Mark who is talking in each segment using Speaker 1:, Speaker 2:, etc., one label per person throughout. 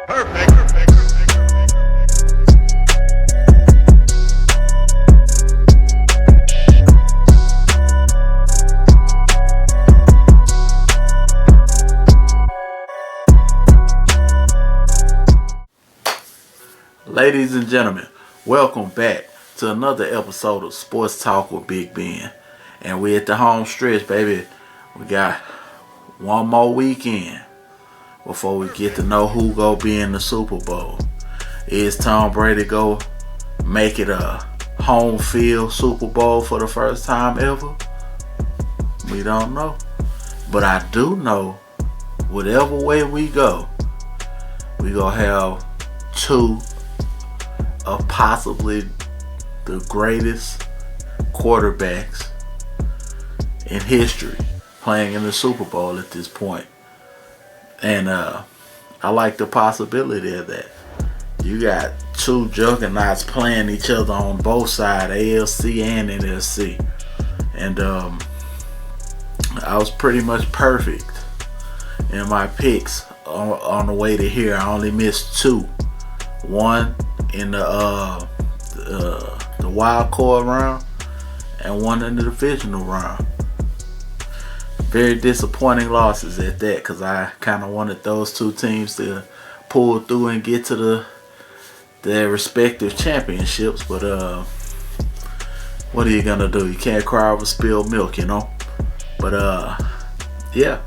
Speaker 1: Ladies and gentlemen, welcome back to another episode of Sports Talk with Big Ben. And we're at the home stretch, baby. We got one more weekend before we get to know who gonna be in the Super Bowl. Is Tom Brady go make it a home field Super Bowl for the first time ever? We don't know. But I do know, whatever way we go, we gonna have two of possibly the greatest quarterbacks in history playing in the Super Bowl at this point. And I like the possibility of that. You got two juggernauts playing each other on both sides, AFC and NFC. And I was pretty much perfect in my picks on the way to here. I only missed two. One in the wild card round and one in the divisional round. Very disappointing losses at that, because I kind of wanted those two teams to pull through and get to their respective championships. But what are you gonna do? You can't cry over spilled milk, you know. But yeah,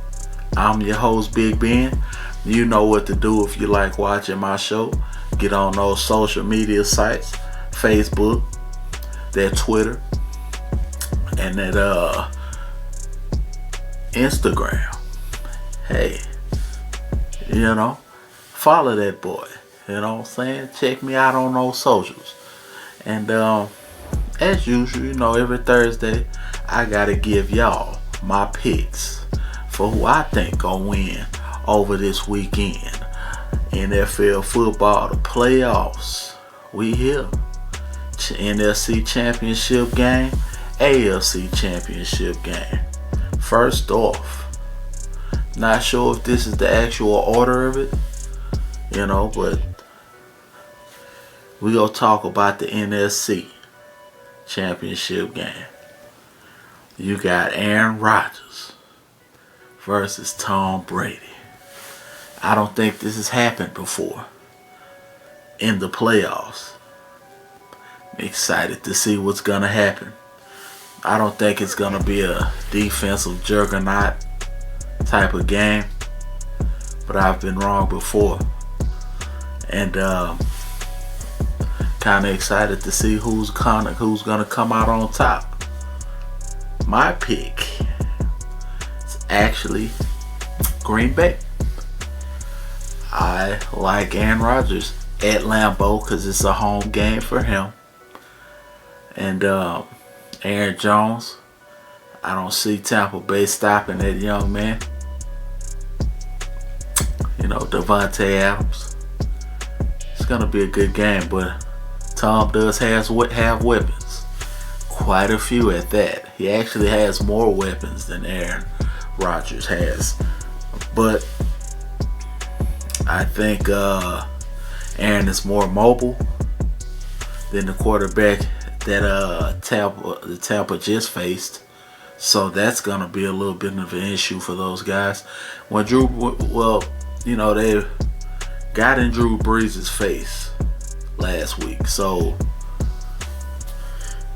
Speaker 1: I'm your host, Big Ben. You know what to do if you like watching my show. Get on those social media sites, Facebook, that Twitter, and that Instagram. Hey, you know, follow that boy. You know what I'm saying? Check me out on those socials. And as usual, you know, every Thursday I gotta give y'all my picks for who I think gonna win over this weekend. NFL football, the playoffs. We here. NFC championship game, AFC championship game. First off, not sure if this is the actual order of it, you know, but we gonna talk about the NFC championship game. You got Aaron Rodgers versus Tom Brady. I don't think this has happened before in the playoffs. I'm excited to see what's going to happen. I don't think it's going to be a defensive juggernaut type of game, but I've been wrong before. And kind of excited to see who's going to come out on top. My pick is actually Green Bay. I like Aaron Rodgers at Lambeau because it's a home game for him. And Aaron Jones, I don't see Tampa Bay stopping that young man. You know, Devontae Adams. It's going to be a good game, but Tom does have weapons. Quite a few at that. He actually has more weapons than Aaron Rodgers has. But I think Aaron is more mobile than the quarterback that Tampa just faced. So that's going to be a little bit of an issue for those guys. They got in Drew Brees' face last week. So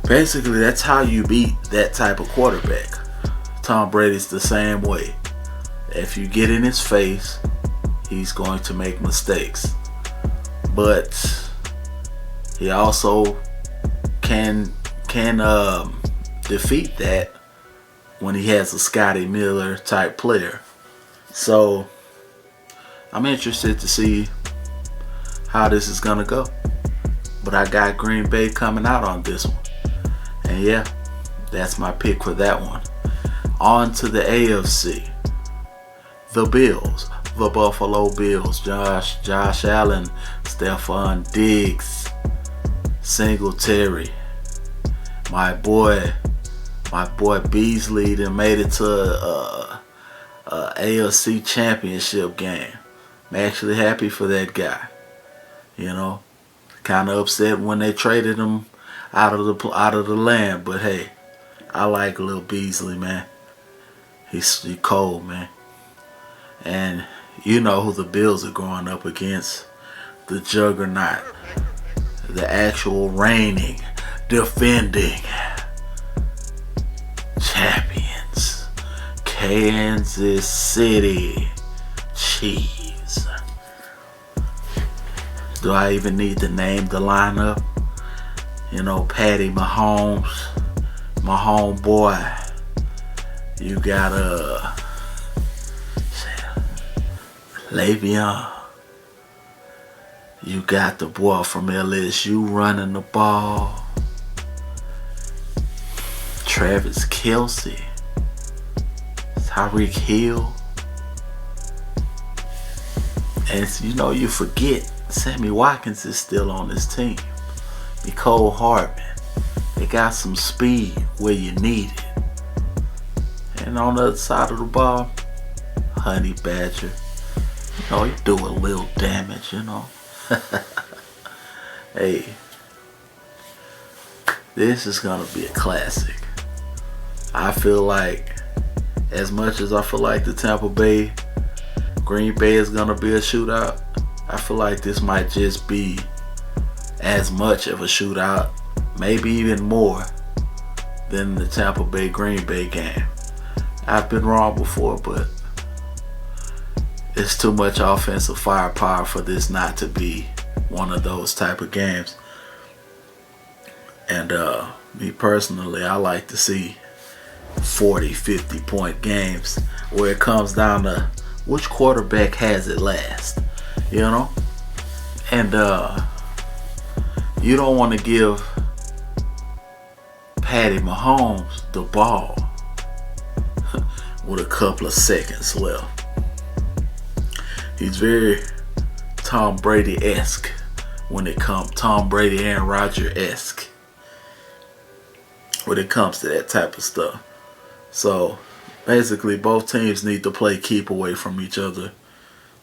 Speaker 1: basically that's how you beat that type of quarterback. Tom Brady's the same way. If you get in his face, he's going to make mistakes, but he also can defeat that when he has a Scotty Miller type player. So I'm interested to see how this is gonna go, but I got Green Bay coming out on this one, and yeah, that's my pick for that one. On to the AFC. The Bills. The Buffalo Bills, Josh Allen, Stephon Diggs, Singletary, my boy Beasley that made it to a AFC championship game. I'm actually happy for that guy. You know, kind of upset when they traded him out of the land, but hey, I like Lil Beasley, man. He's cold, man. And you know who the Bills are going up against. The juggernaut. The actual reigning, defending champions. Kansas City Chiefs. Do I even need to name the lineup? You know, Patty Mahomes, my homeboy. You got Le'Veon. You got the boy from LSU running the ball. Travis Kelce. Tyreek Hill. And you know, you forget Sammy Watkins is still on this team. Nicole Hardman. They got some speed where you need it. And on the other side of the ball, Honey Badger. You know, he do a little damage, you know. Hey, this is gonna be a classic. I feel like, as much as I feel like the Green Bay is gonna be a shootout, I feel like this might just be as much of a shootout, maybe even more than the Tampa Bay Green Bay game. I've been wrong before, but it's too much offensive firepower for this not to be one of those type of games. And me personally, I like to see 40, 50 point games where it comes down to which quarterback has it last, you know? And you don't want to give Patty Mahomes the ball with a couple of seconds left. He's very Tom Brady-esque when it comes, Tom Brady and Roger-esque when it comes to that type of stuff. So basically both teams need to play keep away from each other.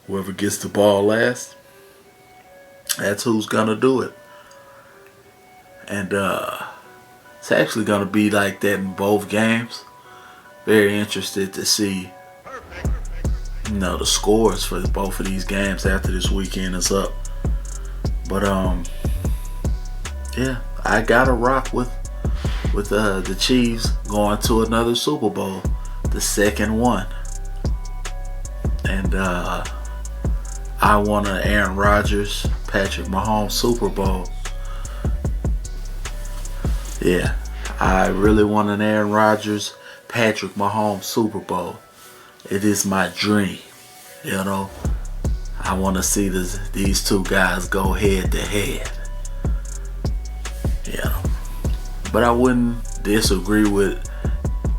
Speaker 1: Whoever gets the ball last, that's who's gonna do it. And it's actually gonna be like that in both games. Very interested to see, you know, the scores for both of these games after this weekend is up. But yeah, I gotta rock with the Chiefs going to another Super Bowl, the second one. And I want an Aaron Rodgers, Patrick Mahomes Super Bowl. Yeah, I really want an Aaron Rodgers, Patrick Mahomes Super Bowl. It is my dream, you know. I want to see these two guys go head to head. You know. But I wouldn't disagree with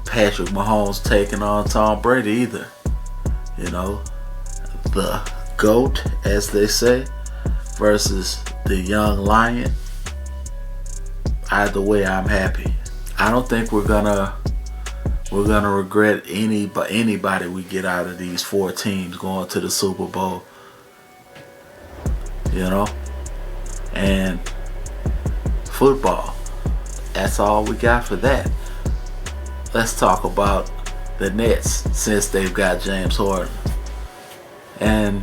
Speaker 1: Patrick Mahomes taking on Tom Brady either. You know, the GOAT, as they say, versus the young lion. Either way, I'm happy. I don't think we're gonna regret anybody we get out of these four teams going to the Super Bowl. You know? And football. That's all we got for that. Let's talk about the Nets since they've got James Harden. And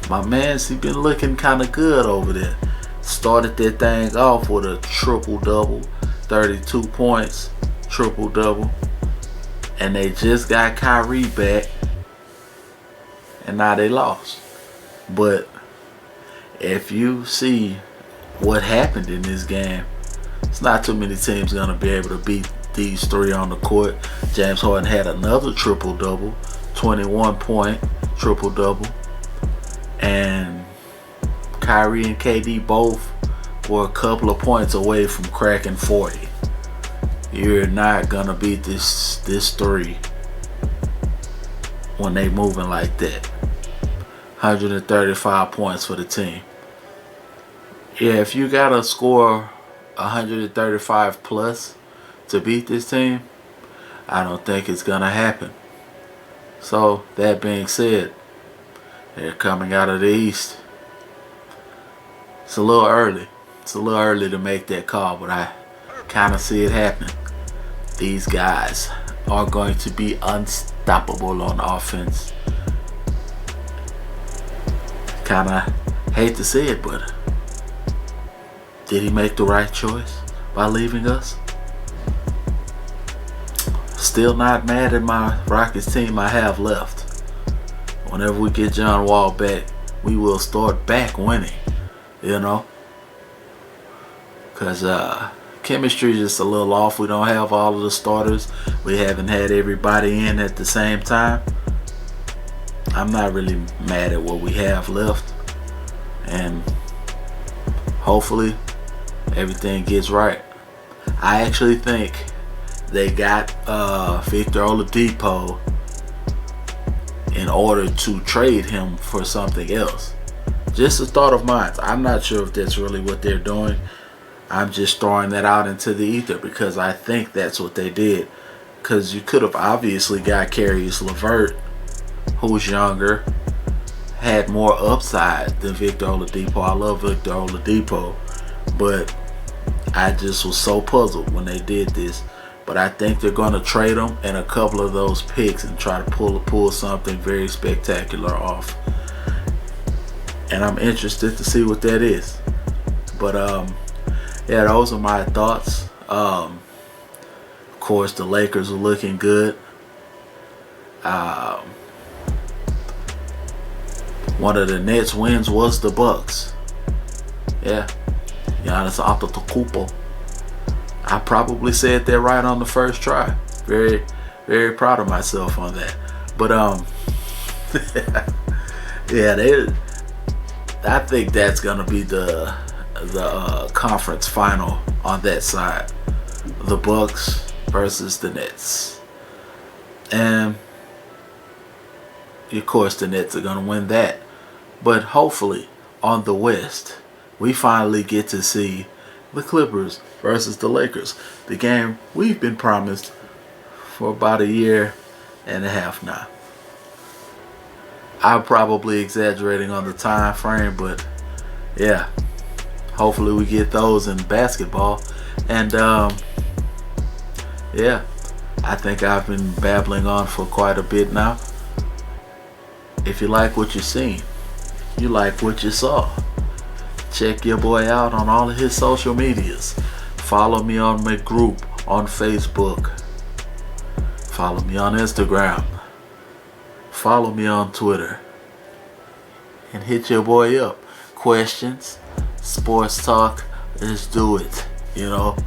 Speaker 1: my man's, he been looking kind of good over there. Started that thing off with a triple-double, 32 points, triple-double. And they just got Kyrie back, and now they lost. But if you see what happened in this game, it's not too many teams going to be able to beat these three on the court. James Harden had another triple-double, 21-point triple-double. And Kyrie and KD both were a couple of points away from cracking 40. You're not gonna beat this three when they moving like that. 135 points for the team. Yeah, if you gotta score 135 plus to beat this team, I don't think it's gonna happen. So that being said, They're coming out of the East. It's a little early. It's a little early to make that call, but I kind of see it happening. These guys are going to be unstoppable on offense. Kind of hate to say it, but did he make the right choice by leaving us? Still not mad at my Rockets team I have left. Whenever we get John Wall back, we will start back winning, you know? Because chemistry is just a little off. We don't have all of the starters. We haven't had everybody in at the same time. I'm not really mad at what we have left. And hopefully everything gets right. I actually think they got Victor Oladipo in order to trade him for something else. Just a thought of mine. I'm not sure if that's really what they're doing. I'm just throwing that out into the ether because I think that's what they did. Because you could have obviously got Caris LeVert, who's younger, had more upside than Victor Oladipo. I love Victor Oladipo, but I just was so puzzled when they did this. But I think they're going to trade him and a couple of those picks and try to pull something very spectacular off. And I'm interested to see what that is. But yeah, those are my thoughts. Of course, the Lakers are looking good. One of the Nets wins was the Bucks. Yeah, Giannis Antetokounmpo. I probably said that right on the first try. Very, very proud of myself on that. But yeah, I think that's gonna be the conference final on that side. The Bucks versus the Nets. And of course the Nets are gonna win that. But hopefully on the West, we finally get to see the Clippers versus the Lakers. The game we've been promised for about a year and a half now. I'm probably exaggerating on the time frame, but yeah, hopefully we get those in basketball. And yeah, I think I've been babbling on for quite a bit now. If you like what you're seeing, you like what you saw, check your boy out on all of his social medias. Follow me on my group on Facebook. Follow me on Instagram. Follow me on Twitter. And hit your boy up. Questions, sports talk, let's do it. You know,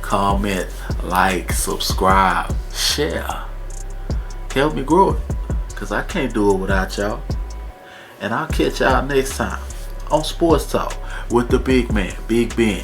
Speaker 1: comment, like, subscribe, share. Help me grow it, because I can't do it without y'all. And I'll catch y'all next time on Sports Talk with the big man, Big Ben.